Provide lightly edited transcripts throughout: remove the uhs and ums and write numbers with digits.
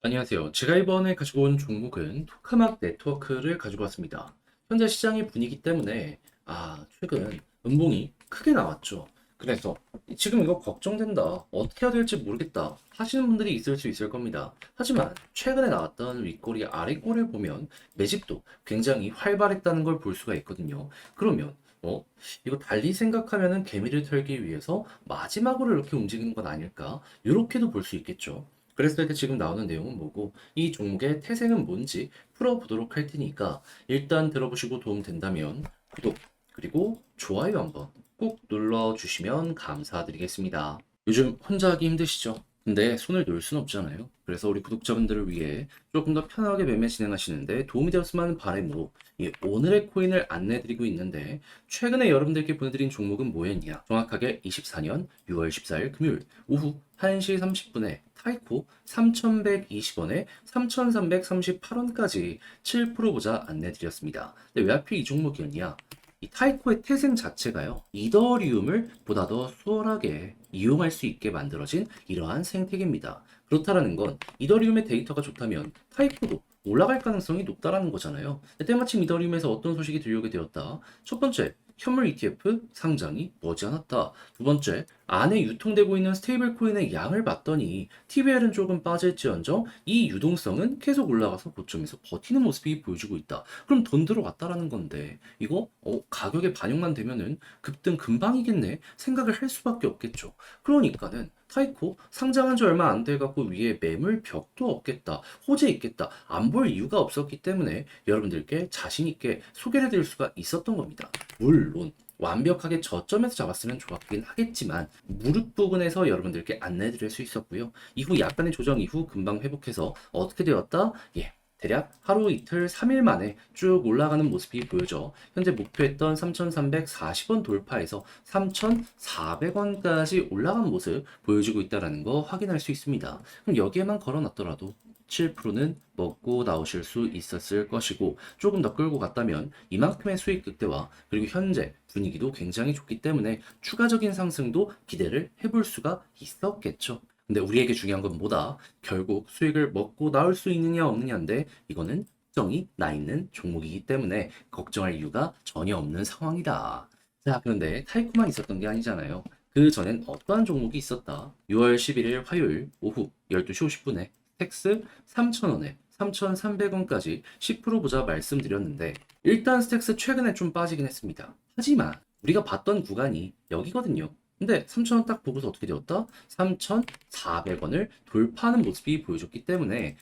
안녕하세요. 제가 이번에 가지고 온 종목은 토카막 네트워크를 가지고 왔습니다. 현재 시장의 분위기 때문에 최근 음봉이 크게 나왔죠. 그래서 지금 이거 걱정된다. 어떻게 해야 될지 모르겠다 하시는 분들이 있을 수 있을 겁니다. 하지만 최근에 나왔던 윗꼬리 아랫꼬리를 보면 매집도 굉장히 활발했다는 걸 볼 수가 있거든요. 그러면 이거 달리 생각하면은 개미를 털기 위해서 마지막으로 이렇게 움직이는 건 아닐까? 이렇게도 볼 수 있겠죠. 그랬을 때 지금 나오는 내용은 뭐고 이 종목의 태생은 뭔지 풀어보도록 할 테니까 일단 들어보시고 도움 된다면 구독 그리고 좋아요 한번 꼭 눌러주시면 감사드리겠습니다. 요즘 혼자 하기 힘드시죠? 근데 손을 놓을 순 없잖아요. 그래서 우리 구독자분들을 위해 조금 더 편하게 매매 진행하시는데 도움이 되었으면 하는 바람으로 이 오늘의 코인을 안내해드리고 있는데 최근에 여러분들께 보내드린 종목은 뭐였냐? 정확하게 24년 6월 14일 금요일 오후 1시 30분에 타이코 3,120원에 3,338원까지 7% 보자 안내드렸습니다. 근데 왜 하필 이 종목이었냐? 이 타이코의 태생 자체가요, 이더리움을 보다 더 수월하게 이용할 수 있게 만들어진 이러한 생태계입니다. 그렇다라는 건 이더리움의 데이터가 좋다면 타이코도 올라갈 가능성이 높다라는 거잖아요. 때마침 이더리움에서 어떤 소식이 들려오게 되었다. 첫 번째, 현물 ETF 상장이 머지않았다. 두 번째, 안에 유통되고 있는 스테이블 코인의 양을 봤더니 TVL은 조금 빠질지언정 이 유동성은 계속 올라가서 고점에서 버티는 모습이 보여주고 있다. 그럼 돈 들어왔다라는 건데 이거 가격에 반영만 되면은 급등 금방이겠네 생각을 할 수밖에 없겠죠. 그러니까는 타이코 상장한 지 얼마 안 돼 갖고 위에 매물 벽도 없겠다. 호재 있겠다. 안 볼 이유가 없었기 때문에 여러분들께 자신 있게 소개를 드릴 수가 있었던 겁니다. 물론 완벽하게 저점에서 잡았으면 좋았긴 하겠지만 무릎 부분에서 여러분들께 안내드릴 수 있었고요. 이후 약간의 조정 이후 금방 회복해서 어떻게 되었다? 예. 대략 하루 이틀 3일 만에 쭉 올라가는 모습이 보여져 현재 목표했던 3,340원 돌파해서 3,400원까지 올라간 모습 보여주고 있다는 거 확인할 수 있습니다. 그럼 여기에만 걸어놨더라도 7%는 먹고 나오실 수 있었을 것이고 조금 더 끌고 갔다면 이만큼의 수익 극대화 그리고 현재 분위기도 굉장히 좋기 때문에 추가적인 상승도 기대를 해볼 수가 있었겠죠. 근데 우리에게 중요한 건 뭐다? 결국 수익을 먹고 나올 수 있느냐 없느냐인데 이거는 걱정이 나 있는 종목이기 때문에 걱정할 이유가 전혀 없는 상황이다. 자, 그런데 타이코만 있었던 게 아니잖아요. 그 전엔 어떠한 종목이 있었다. 6월 11일 화요일 오후 12시 50분에 스택스 3,000원에 3,300원까지 10% 보자 말씀드렸는데 일단 스택스 최근에 좀 빠지긴 했습니다. 하지만 우리가 봤던 구간이 여기거든요. 근데 3,000원 딱 보고서 어떻게 되었다? 3,400원을 돌파하는 모습이 보여줬기 때문에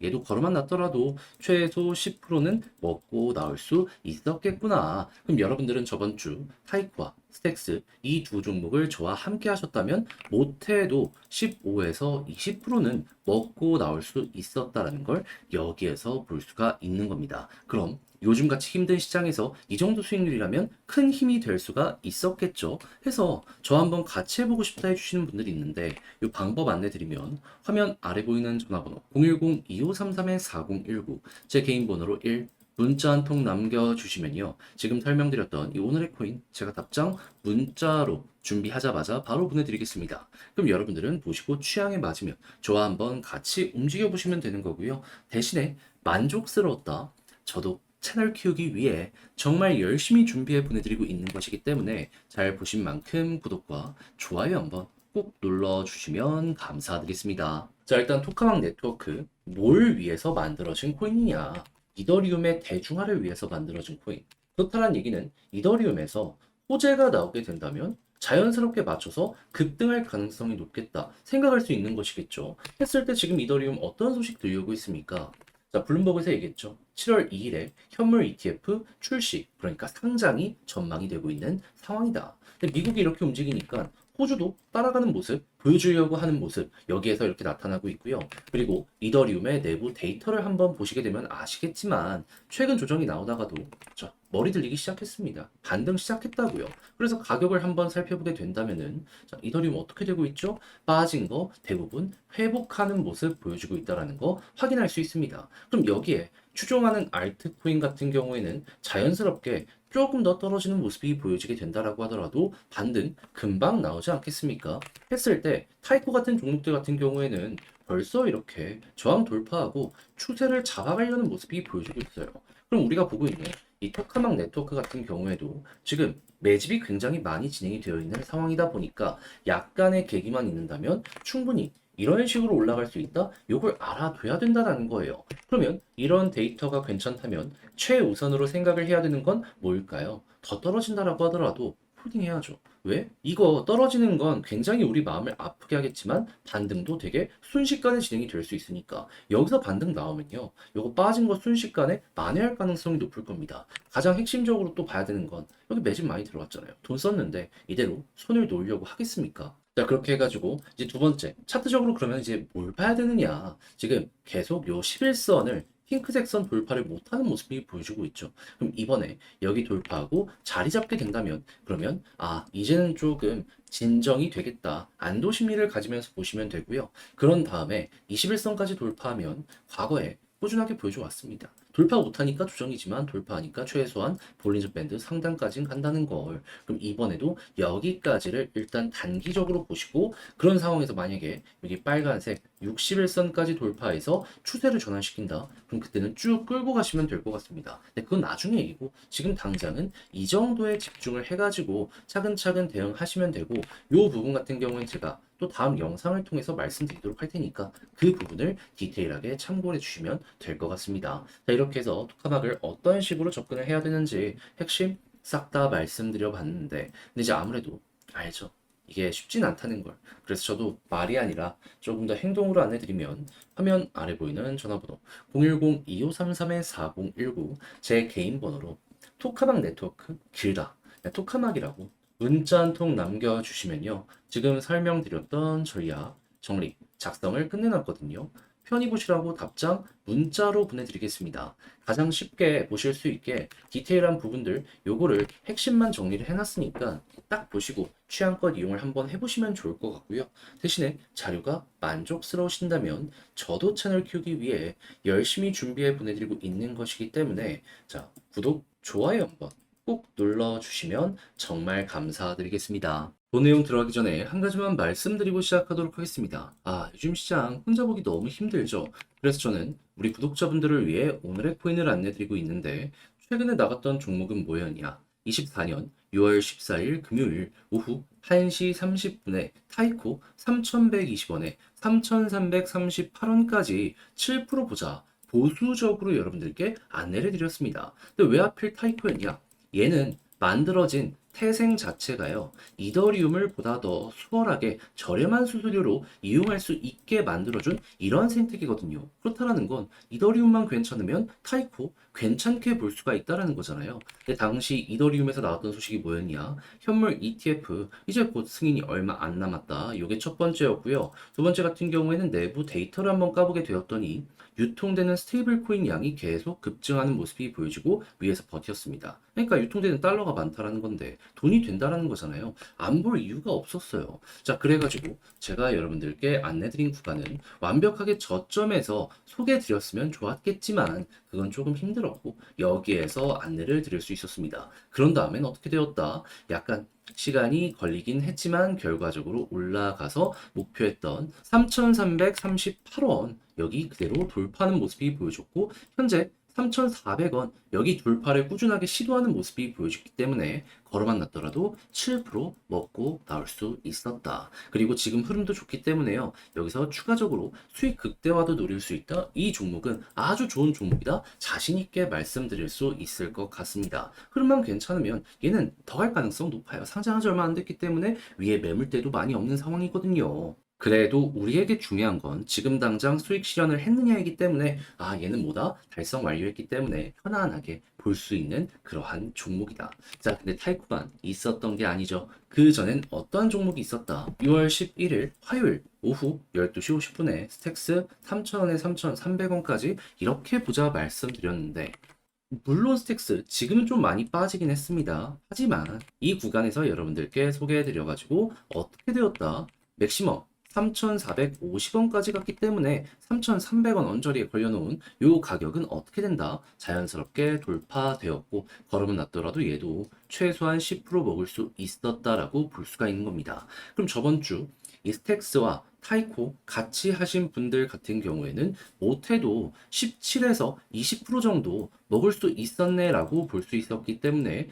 얘도 걸어만 놨더라도 최소 10%는 먹고 나올 수 있었겠구나. 그럼 여러분들은 저번 주 타이코와 스택스 이 두 종목을 저와 함께 하셨다면 못해도 15에서 20%는 먹고 나올 수 있었다라는 걸 여기에서 볼 수가 있는 겁니다. 그럼 요즘같이 힘든 시장에서 이 정도 수익률이라면 큰 힘이 될 수가 있었겠죠. 해서 저 한번 같이 해보고 싶다 해주시는 분들이 있는데 이 방법 안내드리면 화면 아래 보이는 전화번호 010-2533-4019 제 개인 번호로 1 문자 한 통 남겨주시면요. 지금 설명드렸던 이 오늘의 코인 제가 답장 문자로 준비하자마자 바로 보내드리겠습니다. 그럼 여러분들은 보시고 취향에 맞으면 저와 한번 같이 움직여 보시면 되는 거고요. 대신에 만족스러웠다. 저도 채널 키우기 위해 정말 열심히 준비해 보내드리고 있는 것이기 때문에 잘 보신 만큼 구독과 좋아요 한번 꼭 눌러주시면 감사드리겠습니다. 자, 일단 토카막 네트워크 뭘 위해서 만들어진 코인이냐? 이더리움의 대중화를 위해서 만들어진 코인. 그렇다는 얘기는 이더리움에서 호재가 나오게 된다면 자연스럽게 맞춰서 급등할 가능성이 높겠다 생각할 수 있는 것이겠죠. 했을 때 지금 이더리움 어떤 소식 들려오고 있습니까? 자, 블룸버그에서 얘기했죠. 7월 2일에 현물 ETF 출시, 그러니까 상장이 전망이 되고 있는 상황이다. 근데 미국이 이렇게 움직이니까 호주도 따라가는 모습, 보여주려고 하는 모습, 여기에서 이렇게 나타나고 있고요. 그리고 이더리움의 내부 데이터를 한번 보시게 되면 아시겠지만 최근 조정이 나오다가도 자, 머리 들리기 시작했습니다. 반등 시작했다고요. 그래서 가격을 한번 살펴보게 된다면은 자, 이더리움 어떻게 되고 있죠? 빠진 거 대부분 회복하는 모습 보여주고 있다는 거 확인할 수 있습니다. 그럼 여기에 추종하는 알트코인 같은 경우에는 자연스럽게 조금 더 떨어지는 모습이 보여지게 된다라고 하더라도 반등 금방 나오지 않겠습니까? 했을 때 타이코 같은 종목들 같은 경우에는 벌써 이렇게 저항 돌파하고 추세를 잡아가려는 모습이 보여주고 있어요. 그럼 우리가 보고 있는 이 토카막 네트워크 같은 경우에도 지금 매집이 굉장히 많이 진행이 되어 있는 상황이다 보니까 약간의 계기만 있는다면 충분히 이런 식으로 올라갈 수 있다? 요걸 알아둬야 된다는 거예요. 그러면 이런 데이터가 괜찮다면 최우선으로 생각을 해야 되는 건 뭘까요? 더 떨어진다라고 하더라도 홀딩 해야죠. 왜? 이거 떨어지는 건 굉장히 우리 마음을 아프게 하겠지만 반등도 되게 순식간에 진행이 될 수 있으니까 여기서 반등 나오면요. 요거 빠진 거 순식간에 만회할 가능성이 높을 겁니다. 가장 핵심적으로 또 봐야 되는 건 여기 매집 많이 들어왔잖아요. 돈 썼는데 이대로 손을 놓으려고 하겠습니까? 자, 그렇게 해가지고 이제 두 번째 차트적으로 그러면 이제 뭘 봐야 되느냐? 지금 계속 요 11선을 핑크색 선 돌파를 못하는 모습이 보여주고 있죠. 그럼 이번에 여기 돌파하고 자리 잡게 된다면 그러면 이제는 조금 진정이 되겠다. 안도 심리를 가지면서 보시면 되고요. 그런 다음에 21선까지 돌파하면 과거에 꾸준하게 보여줘 왔습니다. 돌파 못하니까 조정이지만 돌파하니까 최소한 볼린저 밴드 상단까지는 간다는 걸. 그럼 이번에도 여기까지를 일단 단기적으로 보시고 그런 상황에서 만약에 여기 빨간색 61선까지 돌파해서 추세를 전환시킨다. 그럼 그때는 쭉 끌고 가시면 될 것 같습니다. 근데 그건 나중에 얘기고 지금 당장은 이 정도에 집중을 해가지고 차근차근 대응하시면 되고 요 부분 같은 경우는 제가 또 다음 영상을 통해서 말씀드리도록 할 테니까 그 부분을 디테일하게 참고해 주시면 될 것 같습니다. 자, 이렇게 해서 토카막을 어떤 식으로 접근을 해야 되는지 핵심 싹 다 말씀드려 봤는데 근데 이제 아무래도 알죠. 이게 쉽진 않다는 걸. 그래서 저도 말이 아니라 조금 더 행동으로 안내드리면 화면 아래 보이는 전화번호 010-2533-4019 제 개인 번호로 토카막 네트워크 길다. 토카막이라고 문자 한 통 남겨주시면요. 지금 설명드렸던 전략 정리 작성을 끝내놨거든요. 편히 보시라고 답장 문자로 보내드리겠습니다. 가장 쉽게 보실 수 있게 디테일한 부분들 요거를 핵심만 정리를 해놨으니까 딱 보시고 취향껏 이용을 한번 해보시면 좋을 것 같고요. 대신에 자료가 만족스러우신다면 저도 채널 키우기 위해 열심히 준비해 보내드리고 있는 것이기 때문에 자 구독, 좋아요 한번 꼭 눌러주시면 정말 감사드리겠습니다. 본 내용 들어가기 전에 한 가지만 말씀드리고 시작하도록 하겠습니다. 요즘 시장 혼자 보기 너무 힘들죠? 그래서 저는 우리 구독자분들을 위해 오늘의 코인을 안내드리고 있는데 최근에 나갔던 종목은 뭐였냐? 24년 6월 14일 금요일 오후 1시 30분에 타이코 3,120원에 3,338원까지 7% 보자. 보수적으로 여러분들께 안내를 드렸습니다. 근데 왜 하필 타이코였냐? 얘는 만들어진 태생 자체가요, 이더리움을 보다 더 수월하게 저렴한 수수료로 이용할 수 있게 만들어준 이러한 생태계거든요. 그렇다라는 건 이더리움만 괜찮으면 타이코 괜찮게 볼 수가 있다라는 거잖아요. 근데 당시 이더리움에서 나왔던 소식이 뭐였냐? 현물 ETF 이제 곧 승인이 얼마 안 남았다. 이게 첫 번째였고요. 두 번째 같은 경우에는 내부 데이터를 한번 까보게 되었더니 유통되는 스테이블 코인 양이 계속 급증하는 모습이 보여지고 위에서 버텼습니다. 그러니까 유통되는 달러가 많다라는 건데 돈이 된다라는 거잖아요. 안 볼 이유가 없었어요. 자, 그래가지고 제가 여러분들께 안내드린 구간은 완벽하게 저점에서 소개해드렸으면 좋았겠지만 그건 조금 힘들었고 여기에서 안내를 드릴 수 있었습니다. 그런 다음엔 어떻게 되었다? 약간 시간이 걸리긴 했지만 결과적으로 올라가서 목표했던 3,338원 여기 그대로 돌파하는 모습이 보여줬고 현재 3,400원 여기 돌파를 꾸준하게 시도하는 모습이 보여줬기 때문에 걸어만 놨더라도 7% 먹고 나올 수 있었다. 그리고 지금 흐름도 좋기 때문에요. 여기서 추가적으로 수익 극대화도 노릴 수 있다. 이 종목은 아주 좋은 종목이다. 자신 있게 말씀드릴 수 있을 것 같습니다. 흐름만 괜찮으면 얘는 더 갈 가능성 높아요. 상장한 지 얼마 안 됐기 때문에 위에 매물대도 많이 없는 상황이거든요. 그래도 우리에게 중요한 건 지금 당장 수익 실현을 했느냐이기 때문에 얘는 뭐다? 달성 완료했기 때문에 편안하게 볼 수 있는 그러한 종목이다. 자, 근데 타이코만 있었던 게 아니죠. 그 전엔 어떤 종목이 있었다? 6월 11일 화요일 오후 12시 50분에 스택스 3,000원에 3,300원까지 이렇게 보자 말씀드렸는데 물론 스택스 지금은 좀 많이 빠지긴 했습니다. 하지만 이 구간에서 여러분들께 소개해드려가지고 어떻게 되었다? 맥시멈 3,450원까지 갔기 때문에 3,300원 언저리에 걸려놓은 이 가격은 어떻게 된다? 자연스럽게 돌파되었고 걸음은 났더라도 얘도 최소한 10% 먹을 수 있었다라고 볼 수가 있는 겁니다. 그럼 저번 주 이 스택스와 타이코 같이 하신 분들 같은 경우에는 못해도 17에서 20% 정도 먹을 수 있었네라고 볼 수 있었기 때문에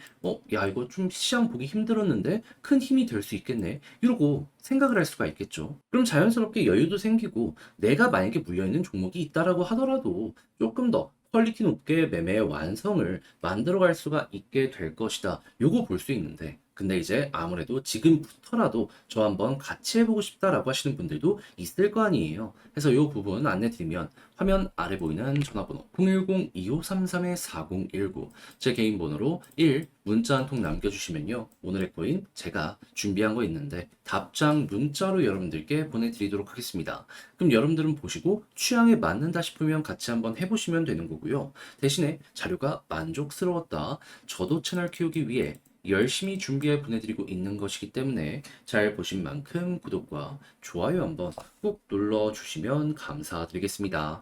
야, 이거 좀 시장 보기 힘들었는데 큰 힘이 될 수 있겠네. 이러고 생각을 할 수가 있겠죠. 그럼 자연스럽게 여유도 생기고 내가 만약에 물려있는 종목이 있다라고 하더라도 조금 더 퀄리티 높게 매매의 완성을 만들어갈 수가 있게 될 것이다. 요거 볼 수 있는데 근데 이제 아무래도 지금부터라도 저 한번 같이 해보고 싶다라고 하시는 분들도 있을 거 아니에요. 그래서 이 부분 안내 드리면 화면 아래 보이는 전화번호 010-2533-4019 제 개인 번호로 1 문자 한 통 남겨주시면요. 오늘의 코인 제가 준비한 거 있는데 답장 문자로 여러분들께 보내드리도록 하겠습니다. 그럼 여러분들은 보시고 취향에 맞는다 싶으면 같이 한번 해보시면 되는 거고요. 대신에 자료가 만족스러웠다. 저도 채널 키우기 위해 열심히 준비해 보내드리고 있는 것이기 때문에 잘 보신 만큼 구독과 좋아요 한번 꼭 눌러주시면 감사드리겠습니다.